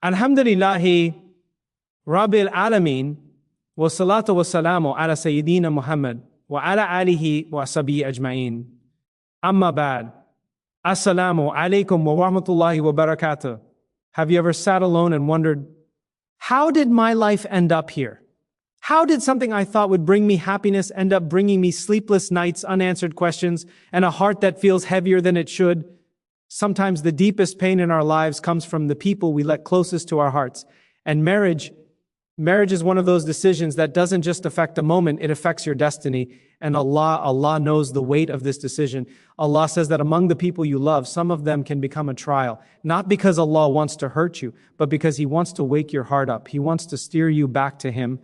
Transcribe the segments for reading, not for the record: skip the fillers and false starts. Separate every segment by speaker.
Speaker 1: Alhamdulillahi Rabbil Alameen wa salatu wa salamu ala Sayyidina Muhammad wa ala alihi wa sahbihi ajma'in. Amma ba'd. Assalamu alaikum wa rahmatullahi wa barakatuh. Have you ever sat alone and wondered, how did my life end up here? How did something I thought would bring me happiness end up bringing me sleepless nights, unanswered questions, and a heart that feels heavier than it should? Sometimes the deepest pain in our lives comes from the people we let closest to our hearts. And marriage is one of those decisions that doesn't just affect a moment, it affects your destiny. And Allah knows the weight of this decision. Allah says that among the people you love, some of them can become a trial. Not because Allah wants to hurt you, but because He wants to wake your heart up. He wants to steer you back to Him.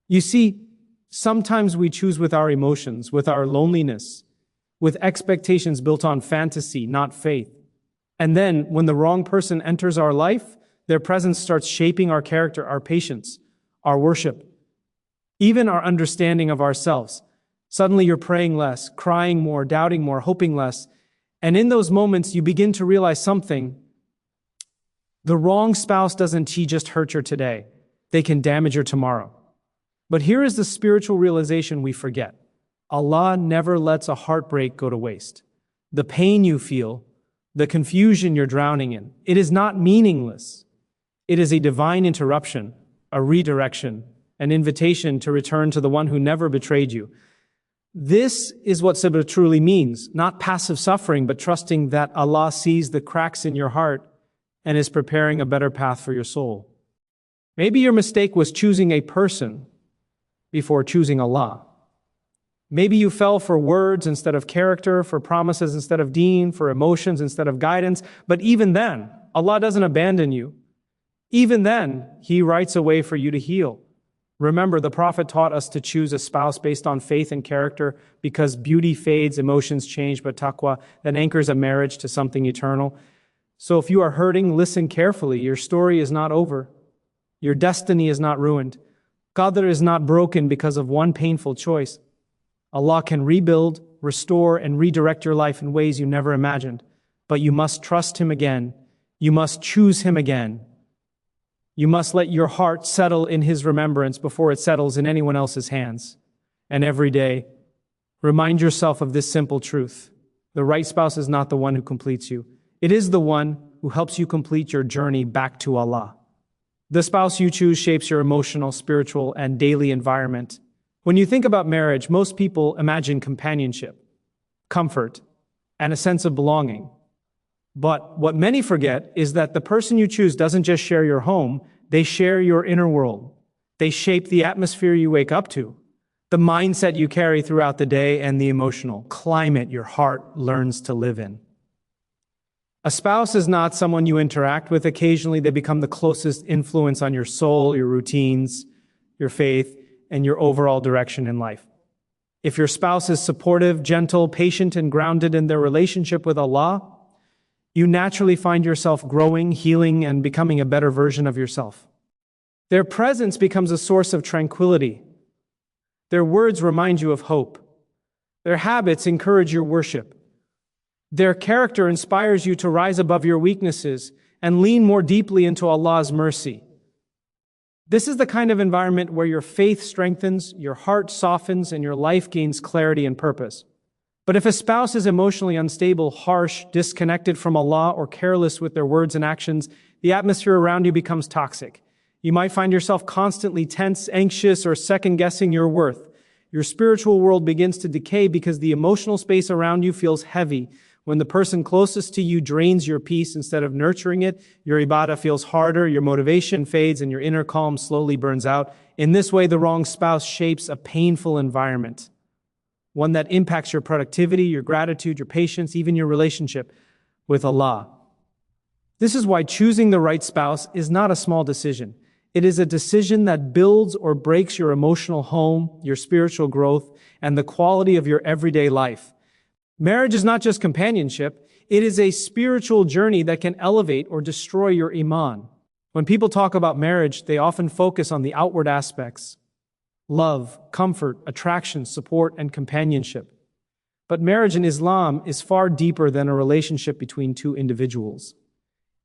Speaker 1: You see, sometimes we choose with our emotions, with our loneliness, with expectations built on fantasy, not faith. And then, when the wrong person enters our life, their presence starts shaping our character, our patience, our worship, even our understanding of ourselves. Suddenly you're praying less, crying more, doubting more, hoping less. And in those moments, you begin to realize something. The wrong spouse doesn't just hurt your today. They can damage your tomorrow. But here is the spiritual realization we forget. Allah never lets a heartbreak go to waste. The pain you feel, the confusion you're drowning in, it is not meaningless. It is a divine interruption, a redirection, an invitation to return to the one who never betrayed you. This is what sabr truly means, not passive suffering, but trusting that Allah sees the cracks in your heart and is preparing a better path for your soul. Maybe your mistake was choosing a person before choosing Allah. Maybe you fell for words instead of character, for promises instead of deen, for emotions instead of guidance. But even then, Allah doesn't abandon you. Even then, He writes a way for you to heal. Remember, the Prophet taught us to choose a spouse based on faith and character because beauty fades, emotions change, but taqwa that anchors a marriage to something eternal. So if you are hurting, listen carefully. Your story is not over. Your destiny is not ruined. Qadr is not broken because of one painful choice. Allah can rebuild, restore, and redirect your life in ways you never imagined. But you must trust Him again. You must choose Him again. You must let your heart settle in His remembrance before it settles in anyone else's hands. And every day, remind yourself of this simple truth. The right spouse is not the one who completes you. It is the one who helps you complete your journey back to Allah. The spouse you choose shapes your emotional, spiritual, and daily environment. When you think about marriage, most people imagine companionship, comfort, and a sense of belonging. But what many forget is that the person you choose doesn't just share your home, they share your inner world. They shape the atmosphere you wake up to, the mindset you carry throughout the day, and the emotional climate your heart learns to live in. A spouse is not someone you interact with occasionally. They become the closest influence on your soul, your routines, your faith, and your overall direction in life. If your spouse is supportive, gentle, patient, and grounded in their relationship with Allah, you naturally find yourself growing, healing, and becoming a better version of yourself. Their presence becomes a source of tranquility. Their words remind you of hope. Their habits encourage your worship. Their character inspires you to rise above your weaknesses and lean more deeply into Allah's mercy. This is the kind of environment where your faith strengthens, your heart softens, and your life gains clarity and purpose. But if a spouse is emotionally unstable, harsh, disconnected from Allah, or careless with their words and actions, the atmosphere around you becomes toxic. You might find yourself constantly tense, anxious, or second-guessing your worth. Your spiritual world begins to decay because the emotional space around you feels heavy. When the person closest to you drains your peace instead of nurturing it, your ibadah feels harder, your motivation fades, and your inner calm slowly burns out. In this way, the wrong spouse shapes a painful environment, one that impacts your productivity, your gratitude, your patience, even your relationship with Allah. This is why choosing the right spouse is not a small decision. It is a decision that builds or breaks your emotional home, your spiritual growth, and the quality of your everyday life. Marriage is not just companionship, it is a spiritual journey that can elevate or destroy your iman. When people talk about marriage, they often focus on the outward aspects: love, comfort, attraction, support, and companionship. But marriage in Islam is far deeper than a relationship between two individuals.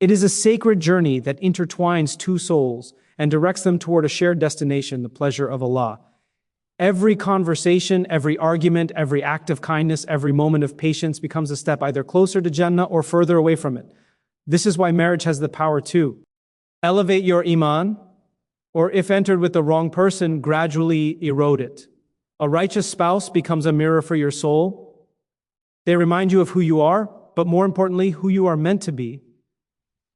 Speaker 1: It is a sacred journey that intertwines two souls and directs them toward a shared destination, the pleasure of Allah. Every conversation, every argument, every act of kindness, every moment of patience becomes a step either closer to Jannah or further away from it. This is why marriage has the power to elevate your iman, or if entered with the wrong person, gradually erode it. A righteous spouse becomes a mirror for your soul. They remind you of who you are, but more importantly, who you are meant to be.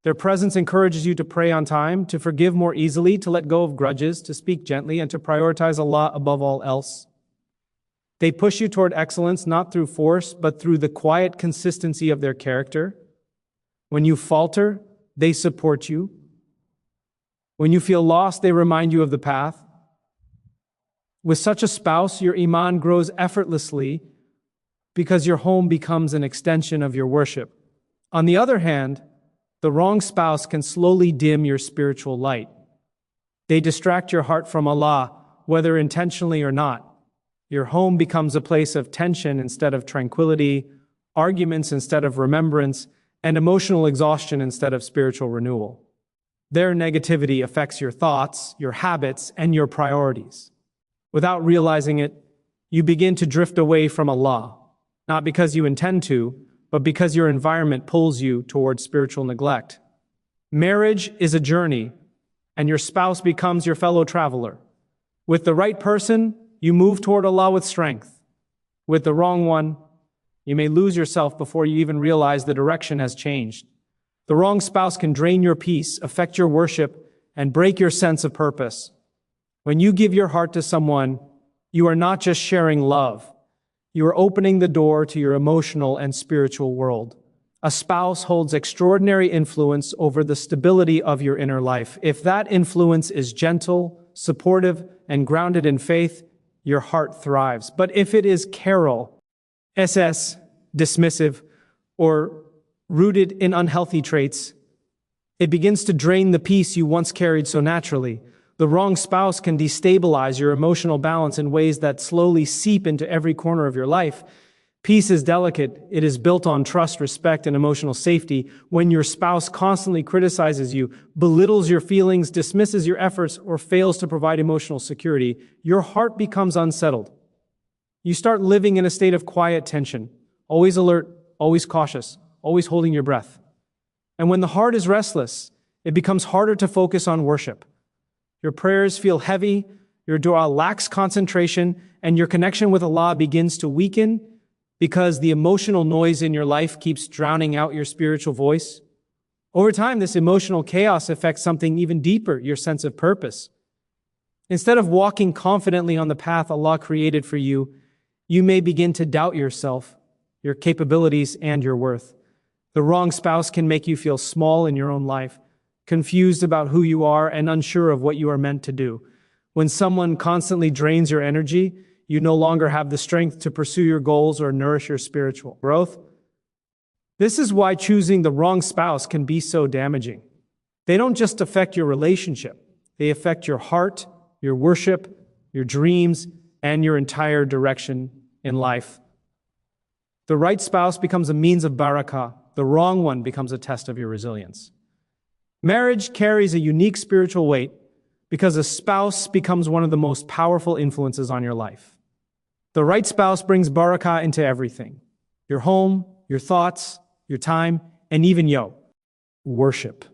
Speaker 1: Their presence encourages you to pray on time, to forgive more easily, to let go of grudges, to speak gently, and to prioritize Allah above all else. They push you toward excellence not through force, but through the quiet consistency of their character. When you falter, they support you. When you feel lost, they remind you of the path. With such a spouse, your iman grows effortlessly because your home becomes an extension of your worship. On the other hand, the wrong spouse can slowly dim your spiritual light. They distract your heart from Allah, whether intentionally or not. Your home becomes a place of tension instead of tranquility, arguments instead of remembrance, and emotional exhaustion instead of spiritual renewal. Their negativity affects your thoughts, your habits, and your priorities. Without realizing it, you begin to drift away from Allah, not because you intend to, but because your environment pulls you towards spiritual neglect. Marriage is a journey, and your spouse becomes your fellow traveler. With the right person, you move toward Allah with strength. With the wrong one, you may lose yourself before you even realize the direction has changed. The wrong spouse can drain your peace, affect your worship, and break your sense of purpose. When you give your heart to someone, you are not just sharing love. You are opening the door to your emotional and spiritual world. A spouse holds extraordinary influence over the stability of your inner life. If that influence is gentle, supportive, and grounded in faith, your heart thrives. But if it is carnal, dismissive, or rooted in unhealthy traits, it begins to drain the peace you once carried so naturally. The wrong spouse can destabilize your emotional balance in ways that slowly seep into every corner of your life. Peace is delicate. It is built on trust, respect, and emotional safety. When your spouse constantly criticizes you, belittles your feelings, dismisses your efforts, or fails to provide emotional security, your heart becomes unsettled. You start living in a state of quiet tension, always alert, always cautious, always holding your breath. And when the heart is restless, it becomes harder to focus on worship. Your prayers feel heavy, your dua lacks concentration, and your connection with Allah begins to weaken because the emotional noise in your life keeps drowning out your spiritual voice. Over time, this emotional chaos affects something even deeper, your sense of purpose. Instead of walking confidently on the path Allah created for you, you may begin to doubt yourself, your capabilities, and your worth. The wrong spouse can make you feel small in your own life, confused about who you are, and unsure of what you are meant to do. When someone constantly drains your energy, you no longer have the strength to pursue your goals or nourish your spiritual growth. This is why choosing the wrong spouse can be so damaging. They don't just affect your relationship, they affect your heart, your worship, your dreams, and your entire direction in life. The right spouse becomes a means of barakah, the wrong one becomes a test of your resilience. Marriage carries a unique spiritual weight because a spouse becomes one of the most powerful influences on your life. The right spouse brings barakah into everything: your home, your thoughts, your time, and even your worship.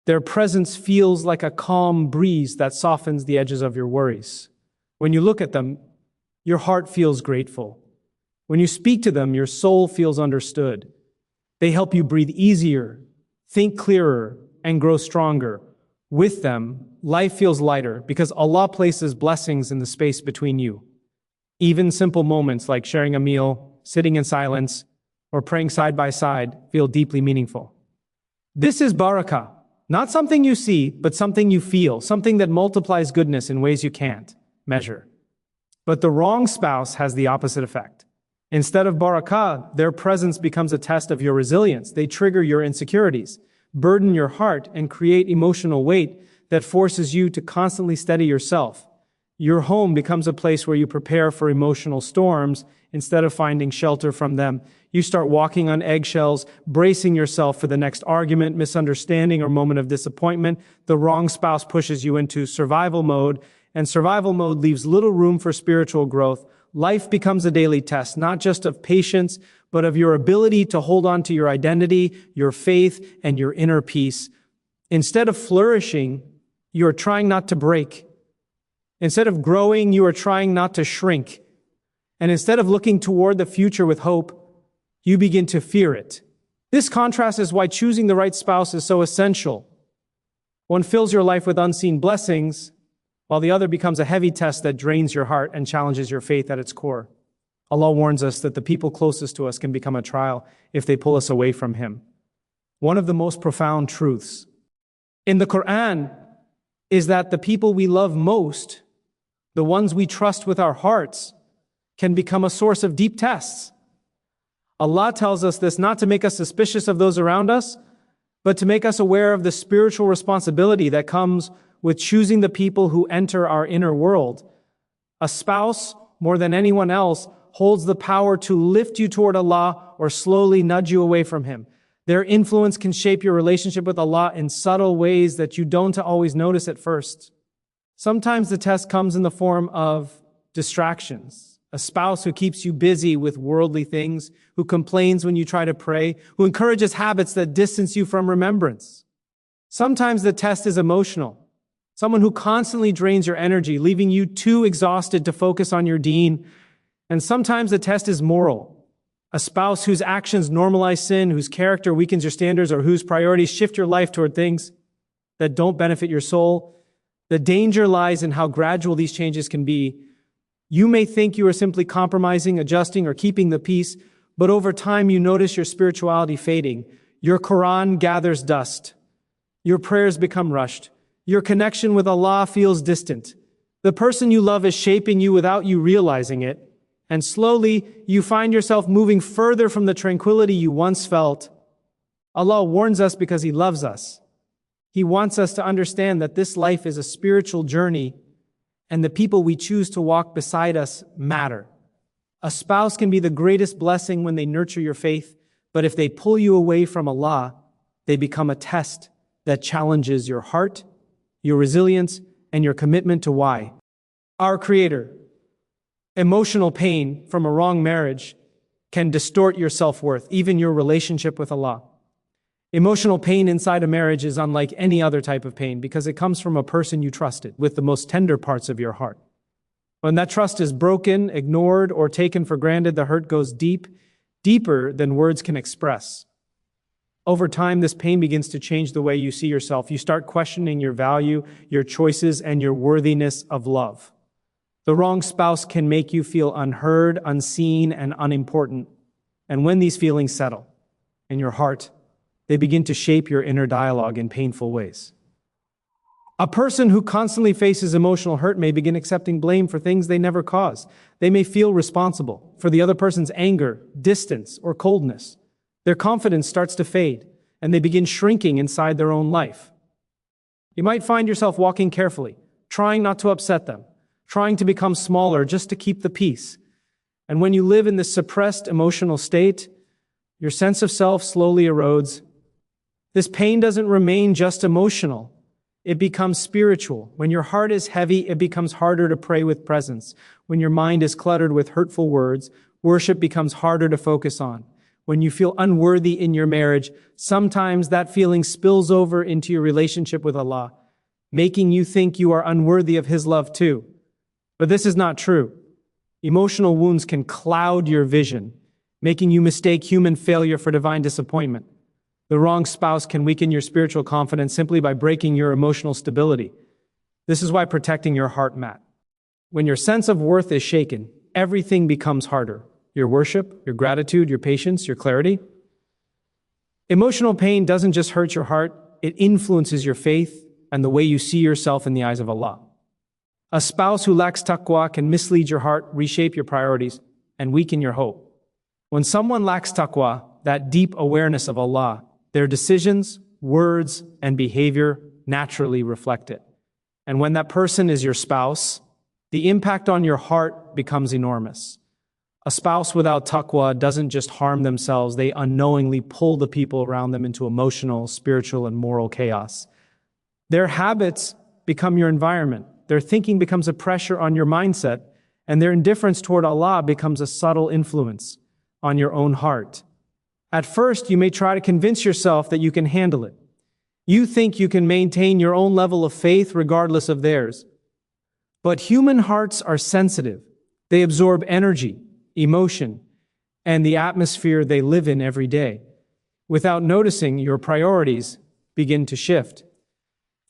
Speaker 1: Their presence feels like a calm breeze that softens the edges of your worries. When you look at them, your heart feels grateful. When you speak to them, your soul feels understood. They help you breathe easier, think clearer, and grow stronger. With them, life feels lighter because Allah places blessings in the space between you. Even simple moments like sharing a meal, sitting in silence, or praying side by side feel deeply meaningful. This is barakah, not something you see, but something you feel, something that multiplies goodness in ways you can't measure. But the wrong spouse has the opposite effect. Instead of barakah, their presence becomes a test of your resilience. They trigger your insecurities, burden your heart, and create emotional weight that forces you to constantly steady yourself. Your home becomes a place where you prepare for emotional storms instead of finding shelter from them. You start walking on eggshells, bracing yourself for the next argument, misunderstanding, or moment of disappointment. The wrong spouse pushes you into survival mode, and survival mode leaves little room for spiritual growth. Life becomes a daily test, not just of patience, but of your ability to hold on to your identity, your faith, and your inner peace. Instead of flourishing, you are trying not to break. Instead of growing, you are trying not to shrink. And instead of looking toward the future with hope, you begin to fear it. This contrast is why choosing the right spouse is so essential. One fills your life with unseen blessings, while the other becomes a heavy test that drains your heart and challenges your faith at its core. Allah warns us that the people closest to us can become a trial if they pull us away from Him. One of the most profound truths in the Quran is that the people we love most, the ones we trust with our hearts, can become a source of deep tests. Allah tells us this not to make us suspicious of those around us, but to make us aware of the spiritual responsibility that comes with choosing the people who enter our inner world. A spouse, more than anyone else, holds the power to lift you toward Allah or slowly nudge you away from Him. Their influence can shape your relationship with Allah in subtle ways that you don't always notice at first. Sometimes the test comes in the form of distractions. A spouse who keeps you busy with worldly things, who complains when you try to pray, who encourages habits that distance you from remembrance. Sometimes the test is emotional. Someone who constantly drains your energy, leaving you too exhausted to focus on your deen. And sometimes the test is moral. A spouse whose actions normalize sin, whose character weakens your standards, or whose priorities shift your life toward things that don't benefit your soul. The danger lies in how gradual these changes can be. You may think you are simply compromising, adjusting, or keeping the peace, but over time you notice your spirituality fading. Your Quran gathers dust. Your prayers become rushed. Your connection with Allah feels distant. The person you love is shaping you without you realizing it, and slowly you find yourself moving further from the tranquility you once felt. Allah warns us because He loves us. He wants us to understand that this life is a spiritual journey, and the people we choose to walk beside us matter. A spouse can be the greatest blessing when they nurture your faith, but if they pull you away from Allah, they become a test that challenges your heart, your resilience, and your commitment to why. Our Creator. Emotional pain from a wrong marriage can distort your self-worth, even your relationship with Allah. Emotional pain inside a marriage is unlike any other type of pain because it comes from a person you trusted with the most tender parts of your heart. When that trust is broken, ignored, or taken for granted, the hurt goes deep, deeper than words can express. Over time, this pain begins to change the way you see yourself. You start questioning your value, your choices, and your worthiness of love. The wrong spouse can make you feel unheard, unseen, and unimportant. And when these feelings settle in your heart, they begin to shape your inner dialogue in painful ways. A person who constantly faces emotional hurt may begin accepting blame for things they never caused. They may feel responsible for the other person's anger, distance, or coldness. Their confidence starts to fade, and they begin shrinking inside their own life. You might find yourself walking carefully, trying not to upset them, trying to become smaller just to keep the peace. And when you live in this suppressed emotional state, your sense of self slowly erodes. This pain doesn't remain just emotional. It becomes spiritual. When your heart is heavy, it becomes harder to pray with presence. When your mind is cluttered with hurtful words, worship becomes harder to focus on. When you feel unworthy in your marriage, sometimes that feeling spills over into your relationship with Allah, making you think you are unworthy of His love too. But this is not true. Emotional wounds can cloud your vision, making you mistake human failure for divine disappointment. The wrong spouse can weaken your spiritual confidence simply by breaking your emotional stability. This is why protecting your heart matters. When your sense of worth is shaken, everything becomes harder. Your worship, your gratitude, your patience, your clarity. Emotional pain doesn't just hurt your heart, it influences your faith and the way you see yourself in the eyes of Allah. A spouse who lacks taqwa can mislead your heart, reshape your priorities, and weaken your hope. When someone lacks taqwa, that deep awareness of Allah, their decisions, words, and behavior naturally reflect it. And when that person is your spouse, the impact on your heart becomes enormous. A spouse without taqwa doesn't just harm themselves, they unknowingly pull the people around them into emotional, spiritual, and moral chaos. Their habits become your environment. Their thinking becomes a pressure on your mindset, and their indifference toward Allah becomes a subtle influence on your own heart. At first, you may try to convince yourself that you can handle it. You think you can maintain your own level of faith regardless of theirs. But human hearts are sensitive. They absorb energy, emotion, and the atmosphere they live in every day. Without noticing, your priorities begin to shift.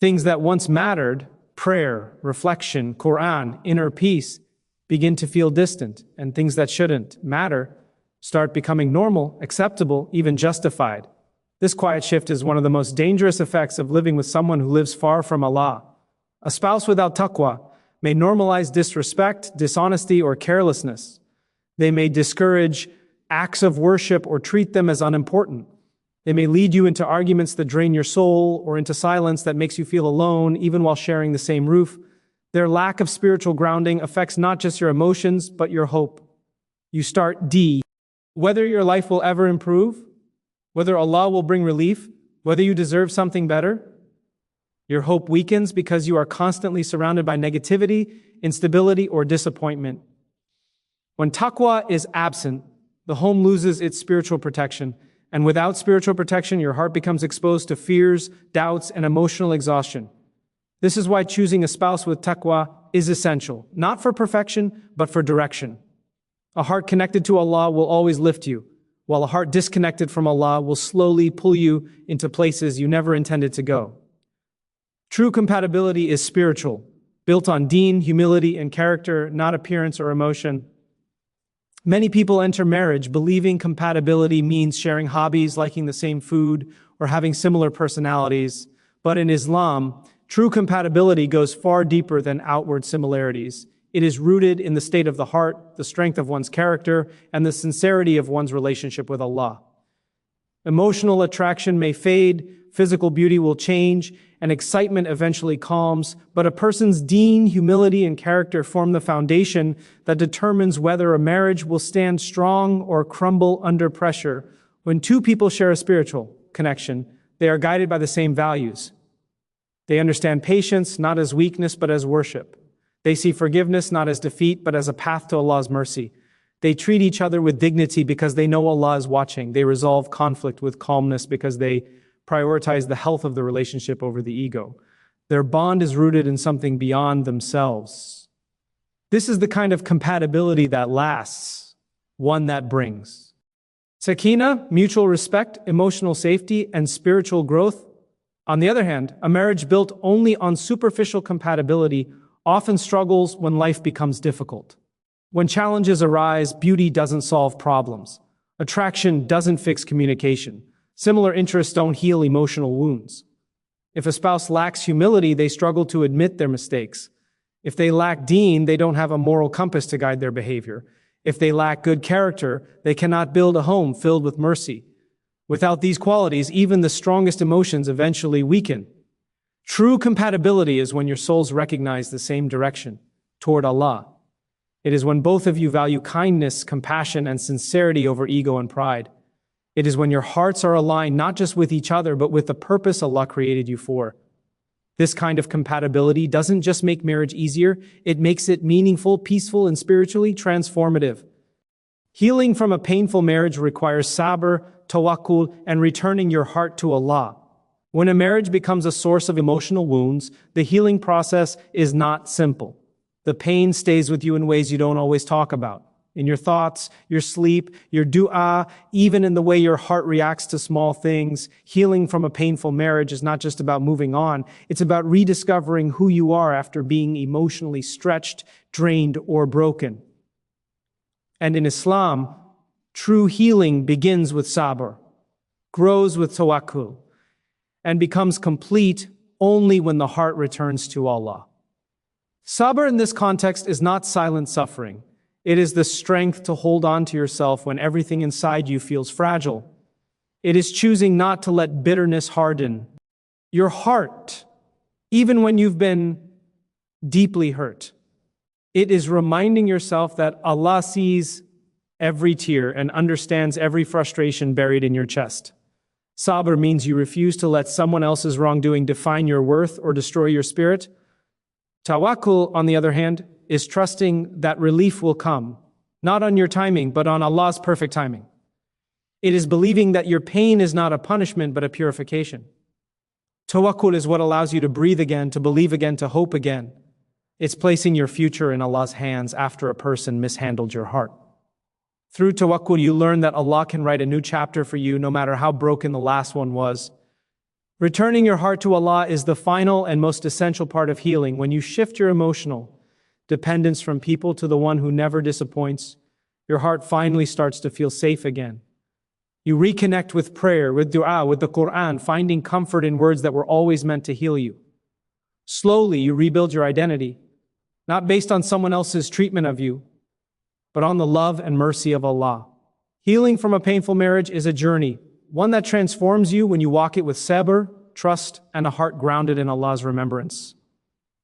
Speaker 1: Things that once mattered, prayer, reflection, Quran, inner peace, begin to feel distant, and things that shouldn't matter start becoming normal, acceptable, even justified. This quiet shift is one of the most dangerous effects of living with someone who lives far from Allah. A spouse without taqwa may normalize disrespect, dishonesty, or carelessness. They may discourage acts of worship or treat them as unimportant. They may lead you into arguments that drain your soul or into silence that makes you feel alone, even while sharing the same roof. Their lack of spiritual grounding affects not just your emotions, but your hope. You start whether your life will ever improve, whether Allah will bring relief, whether you deserve something better. Your hope weakens because you are constantly surrounded by negativity, instability, or disappointment. When taqwa is absent, the home loses its spiritual protection, and without spiritual protection, your heart becomes exposed to fears, doubts, and emotional exhaustion. This is why choosing a spouse with taqwa is essential, not for perfection, but for direction. A heart connected to Allah will always lift you, while a heart disconnected from Allah will slowly pull you into places you never intended to go. True compatibility is spiritual, built on deen, humility, and character, not appearance or emotion. Many people enter marriage believing compatibility means sharing hobbies, liking the same food, or having similar personalities. But in Islam, true compatibility goes far deeper than outward similarities. It is rooted in the state of the heart, the strength of one's character, and the sincerity of one's relationship with Allah. Emotional attraction may fade, physical beauty will change, and excitement eventually calms, but a person's deen, humility, and character form the foundation that determines whether a marriage will stand strong or crumble under pressure. When two people share a spiritual connection, they are guided by the same values. They understand patience not as weakness but as worship. They see forgiveness not as defeat but as a path to Allah's mercy. They treat each other with dignity because they know Allah is watching. They resolve conflict with calmness because they prioritize the health of the relationship over the ego. Their bond is rooted in something beyond themselves. This is the kind of compatibility that lasts, one that brings sakina, mutual respect, emotional safety, and spiritual growth. On the other hand, a marriage built only on superficial compatibility often struggles when life becomes difficult. When challenges arise, beauty doesn't solve problems. Attraction doesn't fix communication. Similar interests don't heal emotional wounds. If a spouse lacks humility, they struggle to admit their mistakes. If they lack deen, they don't have a moral compass to guide their behavior. If they lack good character, they cannot build a home filled with mercy. Without these qualities, even the strongest emotions eventually weaken. True compatibility is when your souls recognize the same direction, toward Allah. It is when both of you value kindness, compassion, and sincerity over ego and pride. It is when your hearts are aligned not just with each other, but with the purpose Allah created you for. This kind of compatibility doesn't just make marriage easier, it makes it meaningful, peaceful, and spiritually transformative. Healing from a painful marriage requires sabr, tawakkul, and returning your heart to Allah. When a marriage becomes a source of emotional wounds, the healing process is not simple. The pain stays with you in ways you don't always talk about. In your thoughts, your sleep, your dua, even in the way your heart reacts to small things. Healing from a painful marriage is not just about moving on, it's about rediscovering who you are after being emotionally stretched, drained, or broken. And in Islam, true healing begins with sabr, grows with tawakkul, and becomes complete only when the heart returns to Allah. Sabr in this context is not silent suffering. It is the strength to hold on to yourself when everything inside you feels fragile. It is choosing not to let bitterness harden your heart, even when you've been deeply hurt. It is reminding yourself that Allah sees every tear and understands every frustration buried in your chest. Sabr means you refuse to let someone else's wrongdoing define your worth or destroy your spirit. Tawakkul, on the other hand, is trusting that relief will come, not on your timing, but on Allah's perfect timing. It is believing that your pain is not a punishment, but a purification. Tawakkul is what allows you to breathe again, to believe again, to hope again. It's placing your future in Allah's hands after a person mishandled your heart. Through tawakkul, you learn that Allah can write a new chapter for you, no matter how broken the last one was. Returning your heart to Allah is the final and most essential part of healing. When you shift your emotional dependence from people to the one who never disappoints, your heart finally starts to feel safe again. You reconnect with prayer, with dua, with the Quran, finding comfort in words that were always meant to heal you. Slowly, you rebuild your identity, not based on someone else's treatment of you, but on the love and mercy of Allah. Healing from a painful marriage is a journey, one that transforms you when you walk it with sabr, trust, and a heart grounded in Allah's remembrance.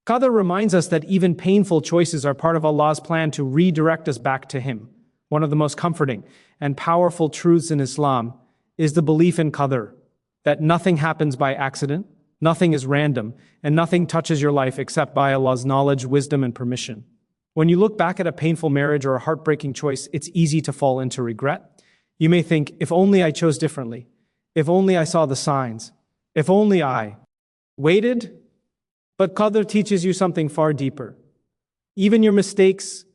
Speaker 1: Qadr reminds us that even painful choices are part of Allah's plan to redirect us back to Him. One of the most comforting and powerful truths in Islam is the belief in Qadr, that nothing happens by accident, nothing is random, and nothing touches your life except by Allah's knowledge, wisdom, and permission. When you look back at a painful marriage or a heartbreaking choice, it's easy to fall into regret. You may think, if only I chose differently, if only I saw the signs, if only I waited. But Qadr teaches you something far deeper. Even your mistakes,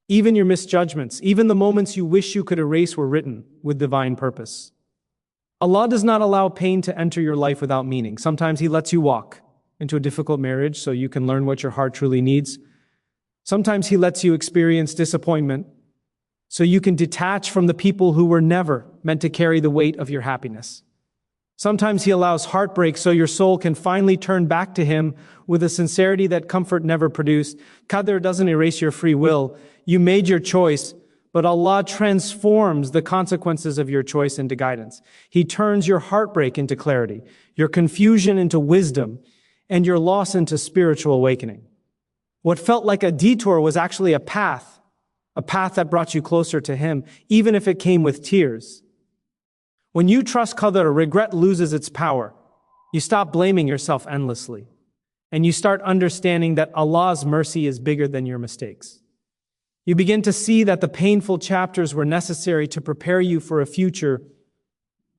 Speaker 1: even your misjudgments, even the moments you wish you could erase were written with divine purpose. Allah does not allow pain to enter your life without meaning. Sometimes He lets you walk into a difficult marriage so you can learn what your heart truly needs. Sometimes He lets you experience disappointment so you can detach from the people who were never meant to carry the weight of your happiness. Sometimes He allows heartbreak so your soul can finally turn back to Him with a sincerity that comfort never produced. Qadr doesn't erase your free will. You made your choice, but Allah transforms the consequences of your choice into guidance. He turns your heartbreak into clarity, your confusion into wisdom, and your loss into spiritual awakening. What felt like a detour was actually a path that brought you closer to Him, even if it came with tears. When you trust Qadr, regret loses its power. You stop blaming yourself endlessly, and you start understanding that Allah's mercy is bigger than your mistakes. You begin to see that the painful chapters were necessary to prepare you for a future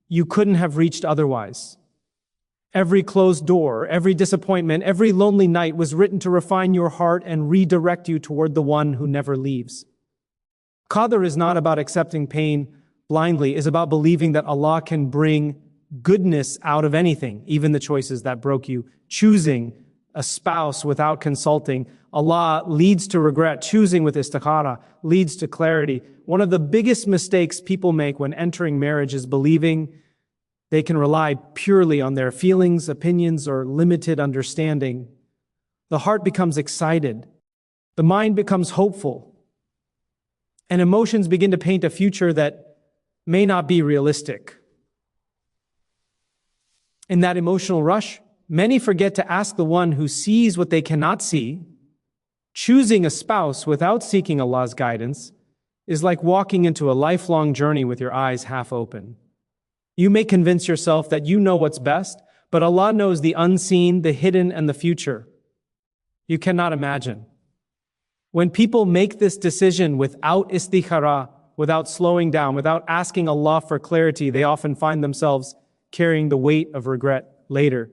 Speaker 1: you couldn't have reached otherwise. Every closed door, every disappointment, every lonely night was written to refine your heart and redirect you toward the one who never leaves. Qadr is not about accepting pain blindly, is about believing that Allah can bring goodness out of anything, even the choices that broke you. Choosing a spouse without consulting Allah leads to regret. Choosing with istikhara leads to clarity. One of the biggest mistakes people make when entering marriage is believing they can rely purely on their feelings, opinions, or limited understanding. The heart becomes excited. The mind becomes hopeful. And emotions begin to paint a future that may not be realistic. In that emotional rush, many forget to ask the one who sees what they cannot see. Choosing a spouse without seeking Allah's guidance is like walking into a lifelong journey with your eyes half open. You may convince yourself that you know what's best, but Allah knows the unseen, the hidden, and the future. You cannot imagine. When people make this decision without istikhara, without slowing down, without asking Allah for clarity, they often find themselves carrying the weight of regret later.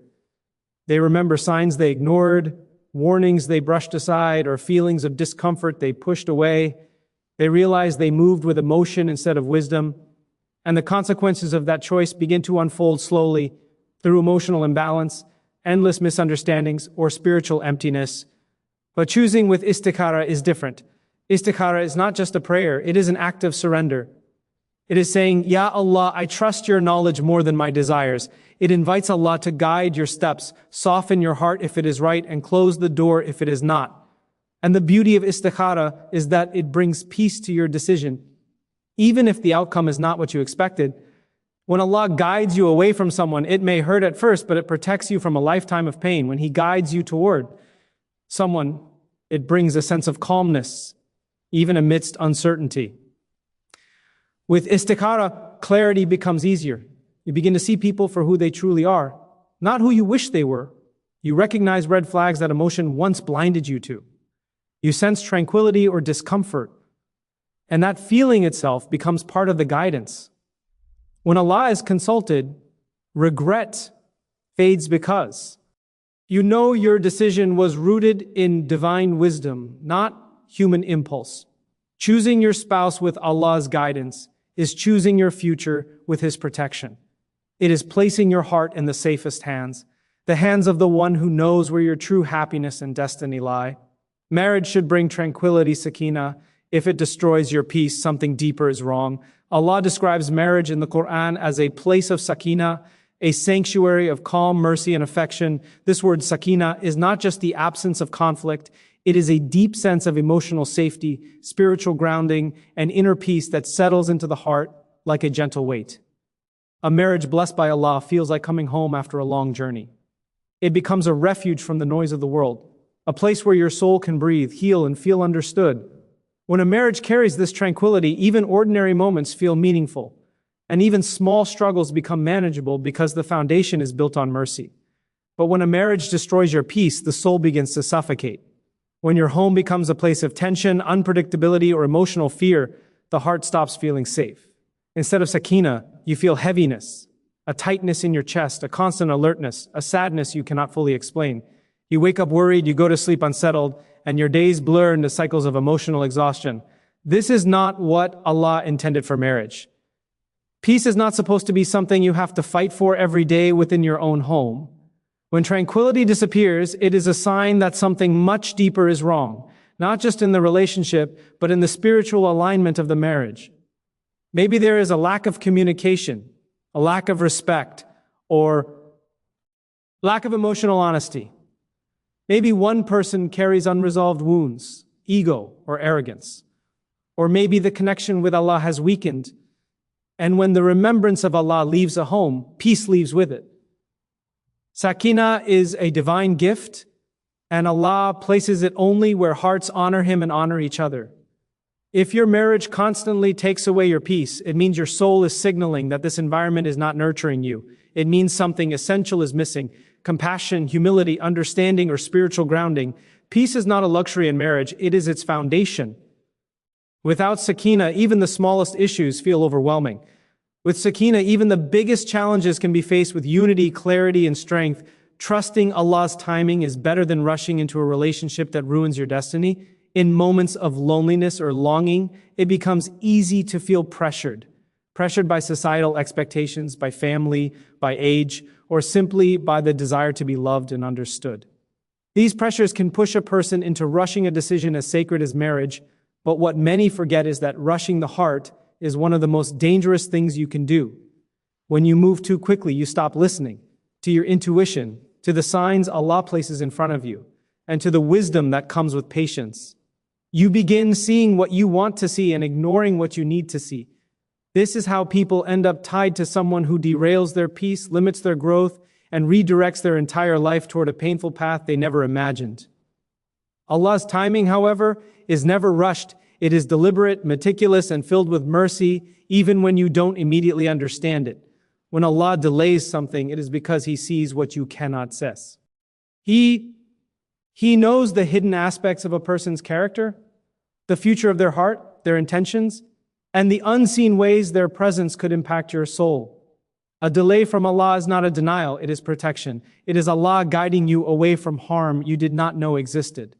Speaker 1: They remember signs they ignored, warnings they brushed aside, or feelings of discomfort they pushed away. They realize they moved with emotion instead of wisdom, and the consequences of that choice begin to unfold slowly through emotional imbalance, endless misunderstandings, or spiritual emptiness. But choosing with istikhara is different. Istikhara is not just a prayer, it is an act of surrender. It is saying, Ya Allah, I trust your knowledge more than my desires. It invites Allah to guide your steps, soften your heart if it is right, and close the door if it is not. And the beauty of istikhara is that it brings peace to your decision. Even if the outcome is not what you expected, when Allah guides you away from someone, it may hurt at first, but it protects you from a lifetime of pain. When He guides you toward someone, It brings a sense of calmness, even amidst uncertainty. With istikhara, clarity becomes easier. You begin to see people for who they truly are, not who you wish they were. You recognize red flags that emotion once blinded you to. You sense tranquility or discomfort, and that feeling itself becomes part of the guidance. When Allah is consulted, regret fades because you know your decision was rooted in divine wisdom, not human impulse. Choosing your spouse with Allah's guidance is choosing your future with His protection. It is placing your heart in the safest hands, the hands of the one who knows where your true happiness and destiny lie. Marriage should bring tranquility, sakina. If it destroys your peace, something deeper is wrong. Allah describes marriage in the Quran as a place of sakina, a sanctuary of calm, mercy, and affection. This word sakina is not just the absence of conflict. It is a deep sense of emotional safety, spiritual grounding, and inner peace that settles into the heart like a gentle weight. A marriage blessed by Allah feels like coming home after a long journey. It becomes a refuge from the noise of the world, a place where your soul can breathe, heal, and feel understood. When a marriage carries this tranquility, even ordinary moments feel meaningful, and even small struggles become manageable because the foundation is built on mercy. But when a marriage destroys your peace, the soul begins to suffocate. When your home becomes a place of tension, unpredictability, or emotional fear, the heart stops feeling safe. Instead of sakina, you feel heaviness, a tightness in your chest, a constant alertness, a sadness you cannot fully explain. You wake up worried, you go to sleep unsettled, and your days blur into cycles of emotional exhaustion. This is not what Allah intended for marriage. Peace is not supposed to be something you have to fight for every day within your own home. When tranquility disappears, it is a sign that something much deeper is wrong, not just in the relationship, but in the spiritual alignment of the marriage. Maybe there is a lack of communication, a lack of respect, or lack of emotional honesty. Maybe one person carries unresolved wounds, ego, or arrogance. Or maybe the connection with Allah has weakened, and when the remembrance of Allah leaves a home, peace leaves with it. Sakina is a divine gift, and Allah places it only where hearts honor Him and honor each other. If your marriage constantly takes away your peace, it means your soul is signaling that this environment is not nurturing you. It means something essential is missing: compassion, humility, understanding, or spiritual grounding. Peace is not a luxury in marriage, it is its foundation. Without sakina, even the smallest issues feel overwhelming. With sakina, even the biggest challenges can be faced with unity, clarity, and strength. Trusting Allah's timing is better than rushing into a relationship that ruins your destiny. In moments of loneliness or longing, it becomes easy to feel pressured by societal expectations, by family, by age, or simply by the desire to be loved and understood. These pressures can push a person into rushing a decision as sacred as marriage, but what many forget is that rushing the heart is one of the most dangerous things you can do. When you move too quickly, you stop listening to your intuition, to the signs Allah places in front of you, and to the wisdom that comes with patience. You begin seeing what you want to see and ignoring what you need to see. This is how people end up tied to someone who derails their peace, limits their growth, and redirects their entire life toward a painful path they never imagined. Allah's timing, however, is never rushed. It is deliberate, meticulous, and filled with mercy, even when you don't immediately understand it. When Allah delays something, it is because He sees what you cannot sense. He knows the hidden aspects of a person's character, the future of their heart, their intentions, and the unseen ways their presence could impact your soul. A delay from Allah is not a denial, it is protection. It is Allah guiding you away from harm you did not know existed.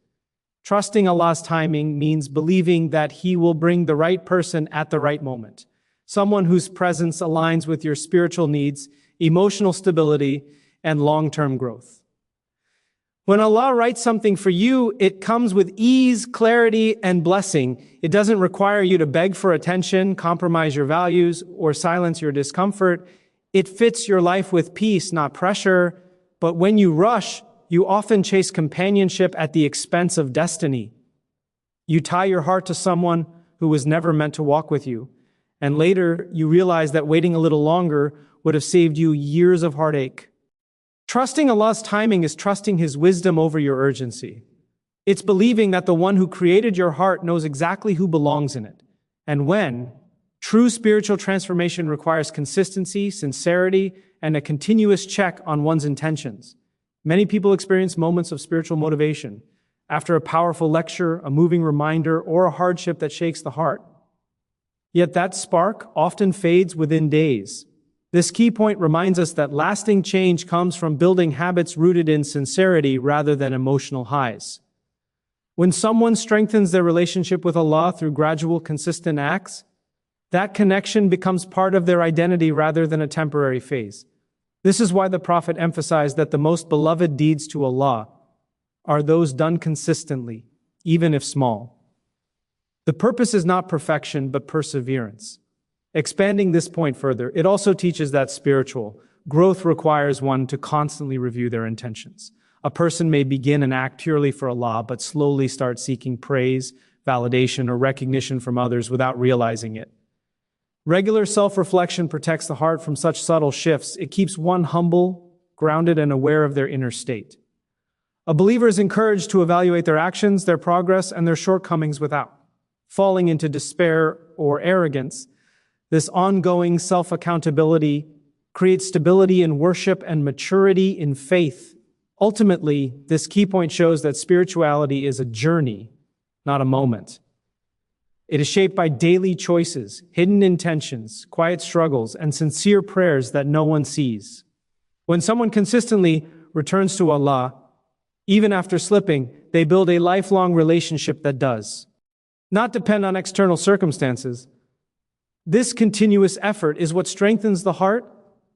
Speaker 1: Trusting Allah's timing means believing that He will bring the right person at the right moment, someone whose presence aligns with your spiritual needs, emotional stability, and long-term growth. When Allah writes something for you, it comes with ease, clarity, and blessing. It doesn't require you to beg for attention, compromise your values, or silence your discomfort. It fits your life with peace, not pressure. But when you rush, you often chase companionship at the expense of destiny. You tie your heart to someone who was never meant to walk with you, and later you realize that waiting a little longer would have saved you years of heartache. Trusting Allah's timing is trusting His wisdom over your urgency. It's believing that the one who created your heart knows exactly who belongs in it. And when true spiritual transformation requires consistency, sincerity, and a continuous check on one's intentions. Many people experience moments of spiritual motivation after a powerful lecture, a moving reminder, or a hardship that shakes the heart. Yet that spark often fades within days. This key point reminds us that lasting change comes from building habits rooted in sincerity rather than emotional highs. When someone strengthens their relationship with Allah through gradual, consistent acts, that connection becomes part of their identity rather than a temporary phase. This is why the Prophet emphasized that the most beloved deeds to Allah are those done consistently, even if small. The purpose is not perfection, but perseverance. Expanding this point further, it also teaches that spiritual growth requires one to constantly review their intentions. A person may begin an act purely for Allah, but slowly start seeking praise, validation, or recognition from others without realizing it. Regular self-reflection protects the heart from such subtle shifts. It keeps one humble, grounded, and aware of their inner state. A believer is encouraged to evaluate their actions, their progress, and their shortcomings without falling into despair or arrogance. This ongoing self-accountability creates stability in worship and maturity in faith. Ultimately, this key point shows that spirituality is a journey, not a moment. It is shaped by daily choices, hidden intentions, quiet struggles, and sincere prayers that no one sees. When someone consistently returns to Allah, even after slipping, they build a lifelong relationship that does not depend on external circumstances. This continuous effort is what strengthens the heart,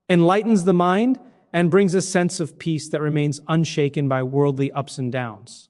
Speaker 1: enlightens the mind, and brings a sense of peace that remains unshaken by worldly ups and downs.